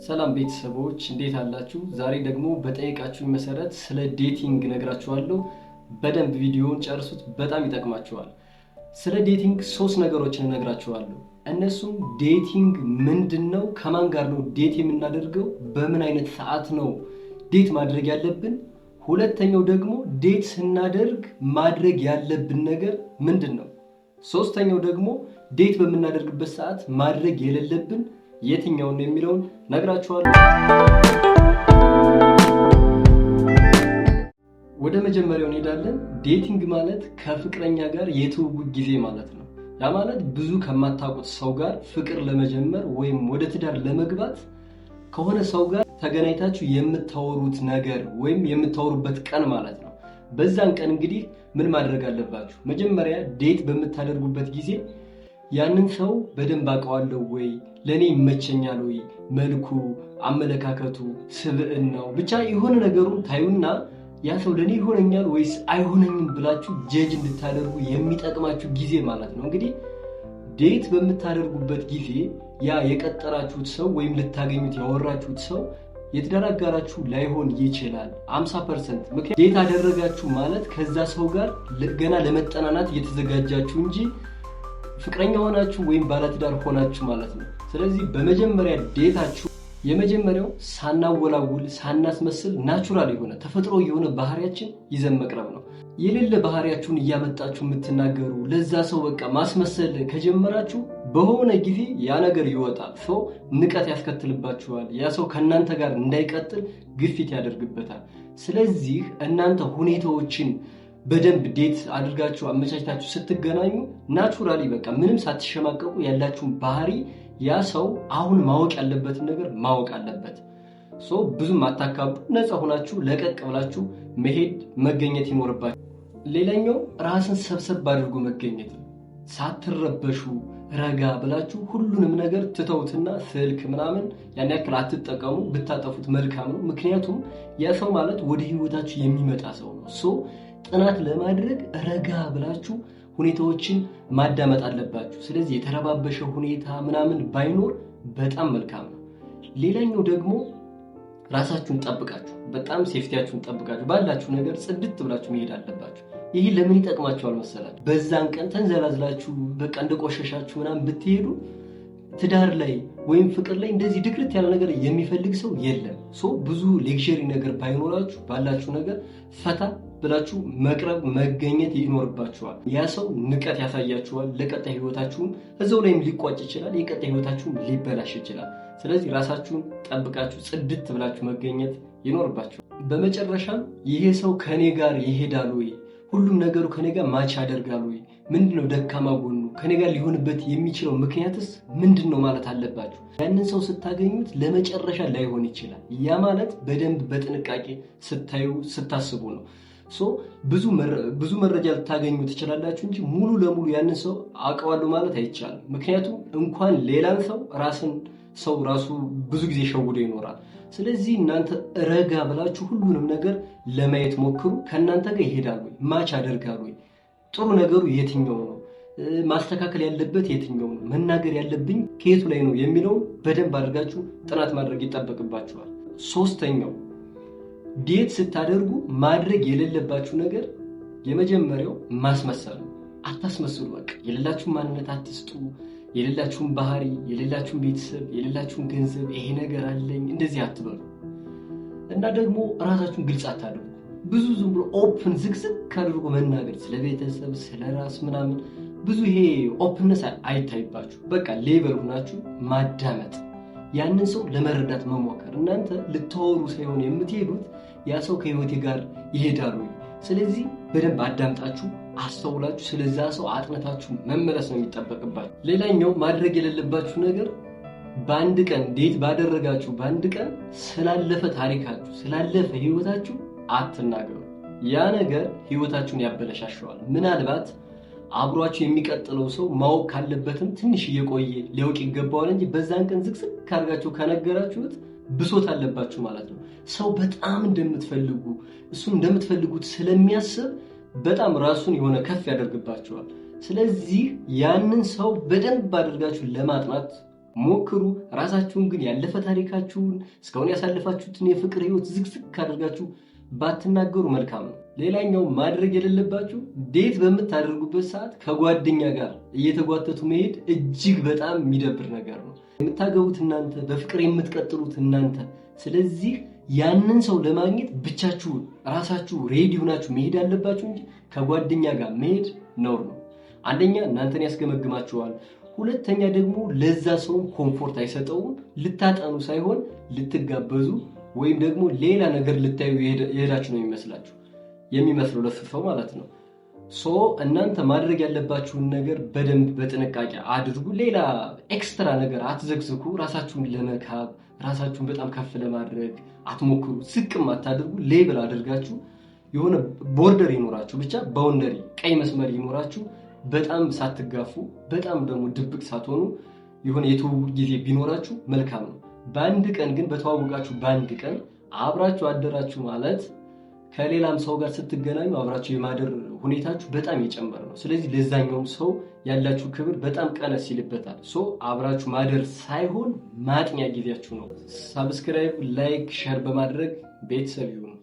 ሰላም ቤተሰቦች እንዴት አላችሁ? ዛሬ ደግሞ በጠይቃችሁኝ መሰረት ስለ ዴቲንግ ነግራችኋለሁ። በደንብ ቪዲዮውን ጨርሱት፣ በጣም ይጠቅማችኋል። ስለ ዴቲንግ 3 ነገሮችን ነግራችኋለሁ። እነሱም ዴቲንግ ምንድነው፣ ከማን ጋር ነው ዴት የምናደርገው፣ በምን አይነት ሰዓት ነው ዴት ማድረግ ያለብን፣ ሁለተኛው ደግሞ ዴት ስናደርግ ማድረግ ያለብን ነገር ምንድነው፣ ሶስተኛው ደግሞ ዴት በምናደርግበት ሰዓት ማድረግ የሌለብን የትኛው ነው የሚለውን ነግራችኋለሁ። ወደ መጀመሪያው እንሄዳለን። ዴቲንግ ማለት ከፍቅረኛ ጋር የትውውቅ ጊዜ ማለት ነው። ያ ማለት ብዙ ከማታውቁት ሰው ጋር ፍቅር ለመጀመር ወይም ወደ ትዳር ለመግባት ከሆነ ሰው ጋር ተገናኝታችሁ የምታወሩት ነገር ወይም የምታወሩበት ቀን ማለት ነው። በዛን ቀን እንግዲህ ምን ማድረግ አለባችሁ? መጀመሪያ ዴት በምታደርጉበት ጊዜ ያንን ሰው በደንብ አውቀዋለሁ ወይ፣ ለኔ ይመቸኛል ወይ፣ መልኩ፣ አመለካከቱ፣ ስብዕናው ብቻ የሆነ ነገሩን ታዩና ያ ሰው ለኔ ይሆነኛል ወይስ አይሆነኝም ብላችሁ ጀጅ እንድታደርጉ የሚጠቅማችሁ ጊዜ ማለት ነው። እንግዲህ ዴት በምታደርጉበት ጊዜ ያ የቀጠራችሁት ሰው ወይም ልታገኙት ያወራችሁት ሰው የትዳር አጋራችሁ ላይሆን ይችላል 50%። ምክንያቱም ዴት አደረጋችሁ ማለት ከዛ ሰው ጋር ገና ለመጠናናት እየተዘጋጃችሁ እንጂ ፍቅረኛ ሆናችሁ ወይም ባለትዳር ሆናችሁ ማለት ነው። ስለዚህ በመጀመሪያ ዴታችሁ የመጀመሪያው ሳናወላውል ሳናስመስል ናቹራል የሆነ ተፈጥሮ የሆነ ባህሪያችን ይዘን መቅረብ ነው። የሌለ ባህሪያችሁን እያመጣችሁ የምትናገሩ ለዛ ሰው በቃ ማስመሰል ከጀመራችሁ በሆነ ጊዜ ያ ነገር ይወጣል። ሰው ንቀት ያስከትልባችኋል። ያ ሰው ከእናንተ ጋር እንዳይቀጥል ግፊት ያደርግበታል። ስለዚህ እናንተ ሁኔታዎችን በደንብ ዴት አድርጋችሁ አመቻችታችሁ ስትገናኙ ናቹራሊ በቃ ምንም ሳትሸማቀቁ ያላችሁን ባህሪ ያ ሰው አሁን ማወቅ ያለበትን ነገር ማወቅ አለበት። ብዙም አታካቡ፣ ነፃ ሆናችሁ ለቀቅ ብላችሁ መሄድ መገኘት ይኖርባችሁ። ሌላኛው ራስን ሰብሰብ አድርጎ መገኘት ነው። ሳትረበሹ ረጋ ብላችሁ ሁሉንም ነገር ትተውትና ስልክ ምናምን ያን ያክል አትጠቀሙ። ብታጠፉት መልካም ነው። ምክንያቱም ያ ሰው ማለት ወደ ህይወታችሁ የሚመጣ ሰው ነው። ጥናት ለማድረግ ረጋ ብላችሁ ሁኔታዎችን ማዳመጥ አለባችሁ። ስለዚህ የተረባበሸ ሁኔታ ምናምን ባይኖር በጣም መልካም ነው። ሌላኛው ደግሞ ራሳችሁን ጠብቃችሁ በጣም ሴፍቲያችሁን ጠብቃችሁ ባላችሁ ነገር ጽድት ብላችሁ መሄድ አለባችሁ። ይሄ ለምን ይጠቅማችኋል መሰላችሁ? በዛን ቀን ተንዘላዝላችሁ በቃ እንደቆሸሻችሁ ምናምን ብትሄዱ ትዳር ላይ ወይም ፍቅር ላይ እንደዚህ ድክርት ያለ ነገር የሚፈልግ ሰው የለም። ብዙ ሌክዠሪ ነገር ባይኖራችሁ ባላችሁ ነገር ፈታ ብላችሁ መቅረብ መገኘት ይኖርባችኋል። ያ ሰው ንቀት ያሳያችኋል። ለቀጣይ ህይወታችሁም እዛው ላይም ሊቋጭ ይችላል። የቀጣይ ህይወታችሁም ሊበላሽ ይችላል። ስለዚህ ራሳችሁን ጠብቃችሁ ጽድት ብላችሁ መገኘት ይኖርባችኋል። በመጨረሻም ይሄ ሰው ከኔ ጋር ይሄዳል ወይ፣ ሁሉም ነገሩ ከኔ ጋር ማች ያደርጋል ወይ፣ ምንድነው ደካማ ጎኑ፣ ከኔ ጋር ሊሆንበት የሚችለው ምክንያትስ ምንድነው ማለት አለባችሁ። ያንን ሰው ስታገኙት ለመጨረሻ ላይሆን ይችላል። ያ ማለት በደንብ በጥንቃቄ ስታዩ ስታስቡ ነው። ብዙ መረጃ ልታገኙ ትችላላችሁ እንጂ ሙሉ ለሙሉ ያንን ሰው አውቀዋለሁ ማለት አይቻልም። ምክንያቱም እንኳን ሌላን ሰው ራሱ ብዙ ጊዜ ሸውዶ ይኖራል። ስለዚህ እናንተ ረጋ ብላችሁ ሁሉንም ነገር ለማየት ሞክሩ። ከእናንተ ጋር ይሄዳል ወይ፣ ማች ያደርጋል ወይ፣ ጥሩ ነገሩ የትኛው ነው፣ ማስተካከል ያለበት የትኛው ነው፣ መናገር ያለብኝ ከየቱ ላይ ነው የሚለውን በደንብ አድርጋችሁ ጥናት ማድረግ ይጠበቅባችኋል። ሶስተኛው ዴት ስታደርጉ ማድረግ የሌለባችሁ ነገር የመጀመሪያው ማስመሰል ነው። አታስመስሉ። በቃ የሌላችሁን ማንነት አትስጡ። የሌላችሁን ባህሪ፣ የሌላችሁን ቤተሰብ፣ የሌላችሁን ገንዘብ፣ ይሄ ነገር አለኝ እንደዚህ አትበሉ። እና ደግሞ ራሳችሁን ግልጽ አታድርጉ። ብዙ ዝም ብሎ ኦፕን ዝግዝግ አድርጎ መናገር ስለ ቤተሰብ ስለ ራስ ምናምን ብዙ ይሄ ኦፕንነስ አይታይባችሁ። በቃ ሌቨል ሆናችሁ ማዳመጥ፣ ያንን ሰው ለመረዳት መሞከር። እናንተ ልታወሩ ሳይሆን የምትሄዱት ያ ሰው ከህይወቴ ጋር ይሄዳሉ። ስለዚህ በደንብ አዳምጣችሁ አስተውላችሁ ስለዛ ሰው አጥነታችሁ መመለስ ነው የሚጠበቅባችሁ። ሌላኛው ማድረግ የሌለባችሁ ነገር በአንድ ቀን ዴት ባደረጋችሁ በአንድ ቀን ስላለፈ ታሪካችሁ ስላለፈ ህይወታችሁ አትናገሩ። ያ ነገር ህይወታችሁን ያበለሻሸዋል። ምናልባት አብሯችሁ የሚቀጥለው ሰው ማወቅ ካለበትም ትንሽ እየቆየ ሊያውቅ ይገባዋል እንጂ በዛን ቀን ዝግዝግ ካርጋችሁ ከነገራችሁት ብሶት አለባችሁ ማለት ነው። ሰው በጣም እንደምትፈልጉ እሱን እንደምትፈልጉት ስለሚያስብ በጣም ራሱን የሆነ ከፍ ያደርግባችኋል። ስለዚህ ያንን ሰው በደንብ አድርጋችሁ ለማጥናት ሞክሩ። ራሳችሁን ግን ያለፈ ታሪካችሁን እስካሁን ያሳለፋችሁትን የፍቅር ህይወት ዝግዝግ ካደርጋችሁ ባትናገሩ መልካም ነው። ሌላኛው ማድረግ የሌለባችሁ ዴት በምታደርጉበት ሰዓት ከጓደኛ ጋር እየተጓተቱ መሄድ እጅግ በጣም የሚደብር ነገር ነው። የምታገቡት እናንተ፣ በፍቅር የምትቀጥሉት እናንተ። ስለዚህ ያንን ሰው ለማግኘት ብቻችሁን ራሳችሁ ሬዲ ሆናችሁ መሄድ አለባችሁ እንጂ ከጓደኛ ጋር መሄድ ነውር ነው። አንደኛ እናንተን ያስገመግማችኋል፣ ሁለተኛ ደግሞ ለዛ ሰው ኮምፎርት አይሰጠውም። ልታጠኑ ሳይሆን ልትጋበዙ ወይም ደግሞ ሌላ ነገር ልታዩ የሄዳችሁ ነው የሚመስለው ለፍፈው ማለት ነው። እናንተ ማድረግ ያለባችሁን ነገር በደንብ በጥንቃቄ አድርጉ። ሌላ ኤክስትራ ነገር አትዘግዝኩ። ራሳችሁን ለመካብ ራሳችሁን በጣም ከፍ ለማድረግ አትሞክሩ። ስቅም አታድርጉ። ሌብል አድርጋችሁ የሆነ ቦርደር ይኖራችሁ፣ ብቻ ባውንደሪ ቀይ መስመር ይኖራችሁ። በጣም ሳትጋፉ በጣም ደግሞ ድብቅ ሳትሆኑ የሆነ የትውውቅ ጊዜ ቢኖራችሁ መልካም ነው። በአንድ ቀን ግን በተዋወቃችሁ በአንድ ቀን አብራችሁ አደራችሁ ማለት ከሌላም ሰው ጋር ስትገናኙ አብራችሁ የማደር ሁኔታችሁ በጣም የጨመረ ነው። ስለዚህ ለዛኛውም ሰው ያላችሁ ክብር በጣም ቀነስ ይልበታል። አብራችሁ ማደር ሳይሆን ማጥኛ ጊዜያችሁ ነው። ሳብስክራይብ፣ ላይክ፣ ሼር በማድረግ ቤተሰብ ይሁኑ።